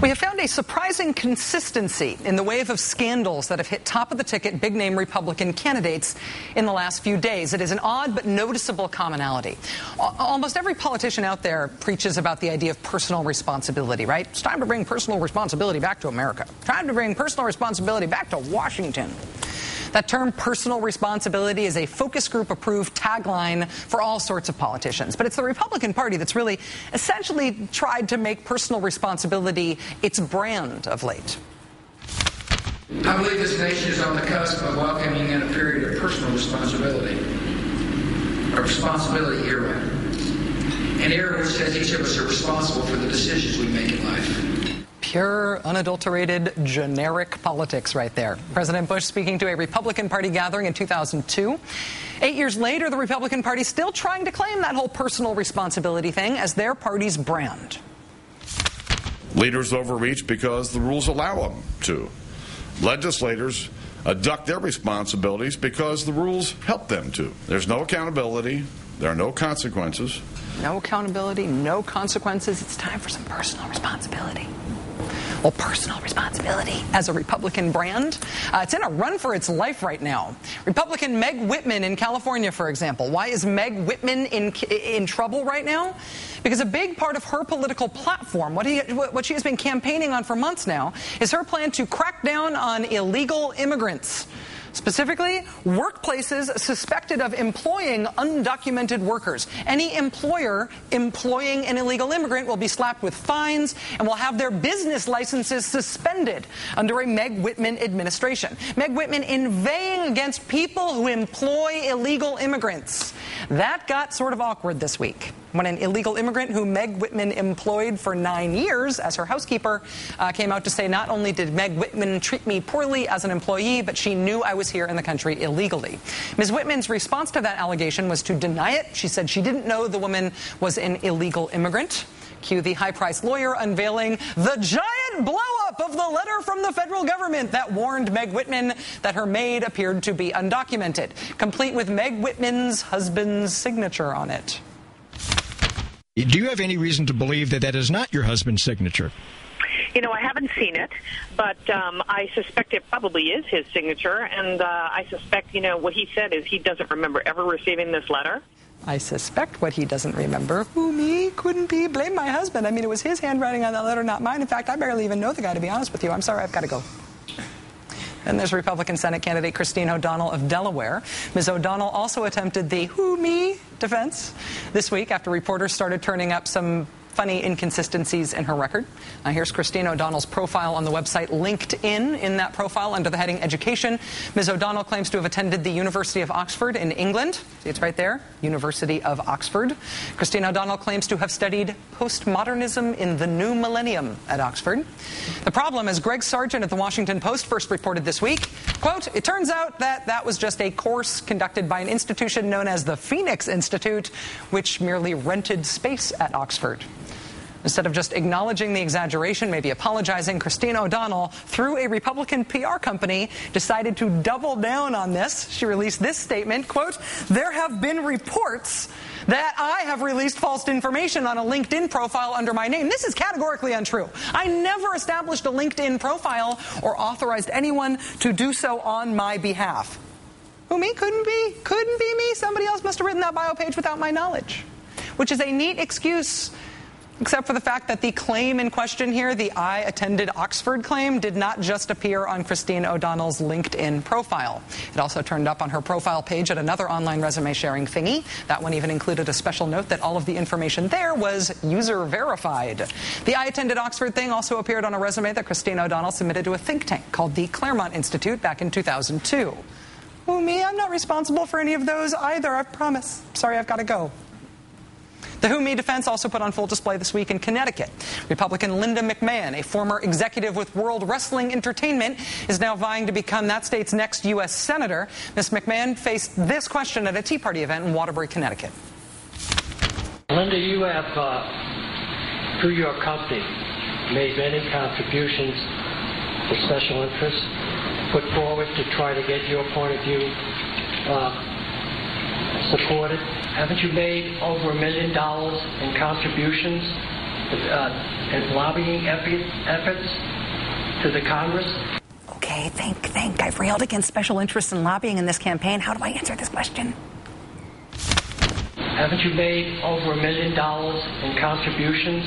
We have found a surprising consistency in the wave of scandals that have hit top-of-the-ticket big-name Republican candidates in the last few days. It is an odd but noticeable commonality. Almost every politician out there preaches about the idea of personal responsibility, right? It's time to bring personal responsibility back to America. Time to bring personal responsibility back to Washington. That term, personal responsibility, is a focus group-approved tagline for all sorts of politicians. But it's the Republican Party that's really essentially tried to make personal responsibility its brand of late. I believe this nation is on the cusp of welcoming in a period of personal responsibility, a responsibility era. An era which says each of us are responsible for the decisions we make in life. Pure, unadulterated, generic politics right there. President Bush speaking to a Republican Party gathering in 2002. 8 years later, the Republican Party still trying to claim that whole personal responsibility thing as their party's brand. Leaders overreach because the rules allow them to. Legislators duck their responsibilities because the rules help them to. There's no accountability. There are no consequences. No accountability, no consequences. It's time for some personal responsibility. Well, personal responsibility as a Republican brand, it's in a run for its life right now. Republican Meg Whitman in California, for example. Why is Meg Whitman in trouble right now? Because a big part of her political platform, what she has been campaigning on for months now, is her plan to crack down on illegal immigrants. Specifically, workplaces suspected of employing undocumented workers. Any employer employing an illegal immigrant will be slapped with fines and will have their business licenses suspended under a Meg Whitman administration. Meg Whitman inveighing against people who employ illegal immigrants. That got sort of awkward this week when an illegal immigrant who Meg Whitman employed for 9 years as her housekeeper came out to say, not only did Meg Whitman treat me poorly as an employee, but she knew I was here in the country illegally. Ms. Whitman's response to that allegation was to deny it. She said she didn't know the woman was an illegal immigrant. Cue the high-priced lawyer unveiling the giant blow-up of the letter from the federal government that warned Meg Whitman that her maid appeared to be undocumented, complete with Meg Whitman's husband's signature on it. Do you have any reason to believe that that is not your husband's signature? You know, I haven't seen it, but I suspect it probably is his signature, and I suspect, you know, what he said is he doesn't remember ever receiving this letter. I suspect what he doesn't remember. Who, me? Couldn't be. Blame my husband. I mean, it was his handwriting on that letter, not mine. In fact, I barely even know the guy, to be honest with you. I'm sorry, I've got to go. And there's Republican Senate candidate Christine O'Donnell of Delaware. Ms. O'Donnell also attempted the who, me defense this week after reporters started turning up some funny inconsistencies in her record. Here's Christine O'Donnell's profile on the website LinkedIn. In that profile, under the heading Education, Ms. O'Donnell claims to have attended the University of Oxford in England. See, it's right there, University of Oxford. Christine O'Donnell claims to have studied postmodernism in the new millennium at Oxford. The problem, as Greg Sargent at the Washington Post first reported this week, quote, it turns out that was just a course conducted by an institution known as the Phoenix Institute, which merely rented space at Oxford. Instead of just acknowledging the exaggeration, maybe apologizing, Christine O'Donnell, through a Republican PR company, decided to double down on this. She released this statement, quote, there have been reports that I have released false information on a LinkedIn profile under my name. This is categorically untrue. I never established a LinkedIn profile or authorized anyone to do so on my behalf. Who, me? Couldn't be. Couldn't be me. Somebody else must have written that bio page without my knowledge. Which is a neat excuse, except for the fact that the claim in question here, the I attended Oxford claim, did not just appear on Christine O'Donnell's LinkedIn profile. It also turned up on her profile page at another online resume sharing thingy. That one even included a special note that all of the information there was user verified. The I attended Oxford thing also appeared on a resume that Christine O'Donnell submitted to a think tank called the Claremont Institute back in 2002. Oh, me? I'm not responsible for any of those either, I promise. Sorry, I've got to go. The Who Me defense also put on full display this week in Connecticut. Republican Linda McMahon, a former executive with World Wrestling Entertainment, is now vying to become that state's next U.S. Senator. Ms. McMahon faced this question at a Tea Party event in Waterbury, Connecticut. Linda, you have, through your company, made many contributions for special interests, put forward to try to get your point of view supported. Haven't you made over $1 million in contributions and lobbying efforts to the Congress? Okay, think. I've railed against special interests and lobbying in this campaign. How do I answer this question? Haven't you made over $1 million in contributions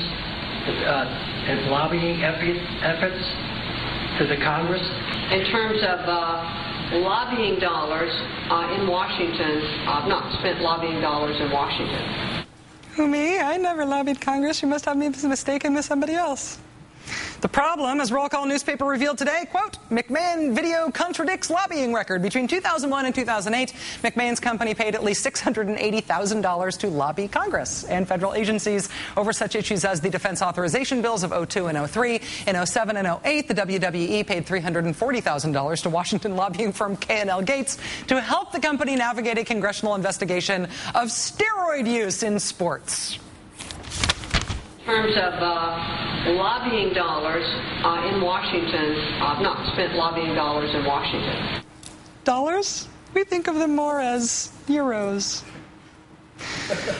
and lobbying efforts to the Congress? In terms of lobbying dollars in Washington, I've not spent lobbying dollars in Washington. Who, me? I never lobbied Congress. You must have me mistaken with somebody else. The problem, as Roll Call newspaper revealed today, quote, McMahon video contradicts lobbying record. Between 2001 and 2008, McMahon's company paid at least $680,000 to lobby Congress and federal agencies over such issues as the defense authorization bills of 02 and 03. In 07 and 08, the WWE paid $340,000 to Washington lobbying firm K&L Gates to help the company navigate a congressional investigation of steroid use in sports. In terms of lobbying dollars in Washington, I've not spent lobbying dollars in Washington. Dollars? We think of them more as euros.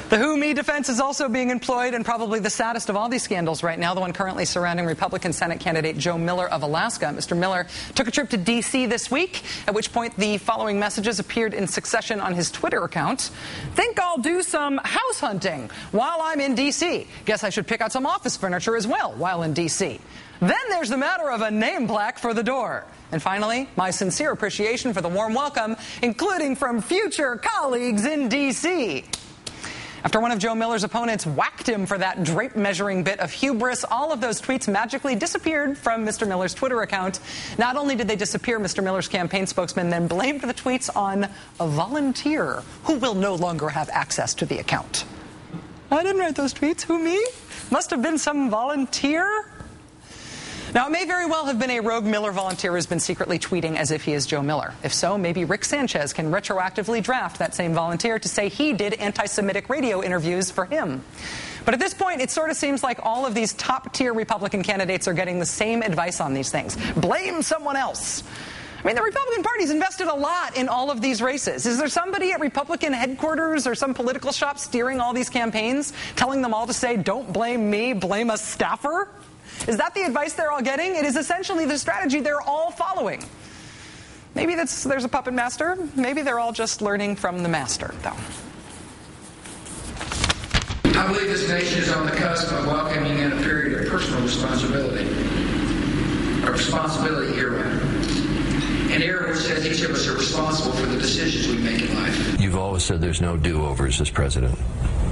The Who Me defense is also being employed in probably the saddest of all these scandals right now, the one currently surrounding Republican Senate candidate Joe Miller of Alaska. Mr. Miller took a trip to D.C. this week, at which point the following messages appeared in succession on his Twitter account. Think I'll do some house hunting while I'm in D.C. Guess I should pick out some office furniture as well while in D.C. Then there's the matter of a name plaque for the door. And finally, my sincere appreciation for the warm welcome, including from future colleagues in D.C. After one of Joe Miller's opponents whacked him for that drape-measuring bit of hubris, all of those tweets magically disappeared from Mr. Miller's Twitter account. Not only did they disappear, Mr. Miller's campaign spokesman then blamed the tweets on a volunteer who will no longer have access to the account. I didn't write those tweets. Who, me? Must have been some volunteer. Now, it may very well have been a rogue Miller volunteer who's been secretly tweeting as if he is Joe Miller. If so, maybe Rick Sanchez can retroactively draft that same volunteer to say he did anti-Semitic radio interviews for him. But at this point, it sort of seems like all of these top-tier Republican candidates are getting the same advice on these things. Blame someone else. I mean, the Republican Party's invested a lot in all of these races. Is there somebody at Republican headquarters or some political shop steering all these campaigns, telling them all to say, don't blame me, blame a staffer? Is that the advice they're all getting? It is essentially the strategy they're all following. Maybe there's a puppet master. Maybe they're all just learning from the master, though. I believe this nation is on the cusp of welcoming in a period of personal responsibility, a responsibility era. An era which says each of us are responsible for the decisions we make in life. You've always said there's no do-overs as president,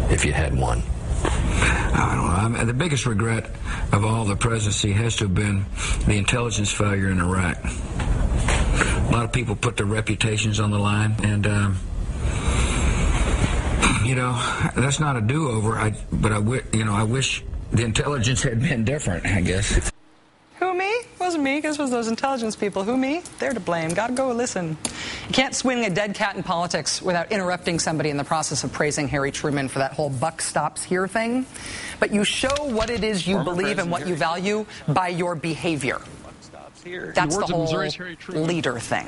if you had one. I don't know. The biggest regret of all the presidency has to have been the intelligence failure in Iraq. A lot of people put their reputations on the line, and that's not a do-over. But I wish the intelligence had been different, I guess. Who, me? It wasn't me. This was those intelligence people. Who, me? They're to blame. Gotta go listen. You can't swing a dead cat in politics without interrupting somebody in the process of praising Harry Truman for that whole buck stops here thing. But you show what it is you believe and what you value by your behavior. That's the whole leader thing.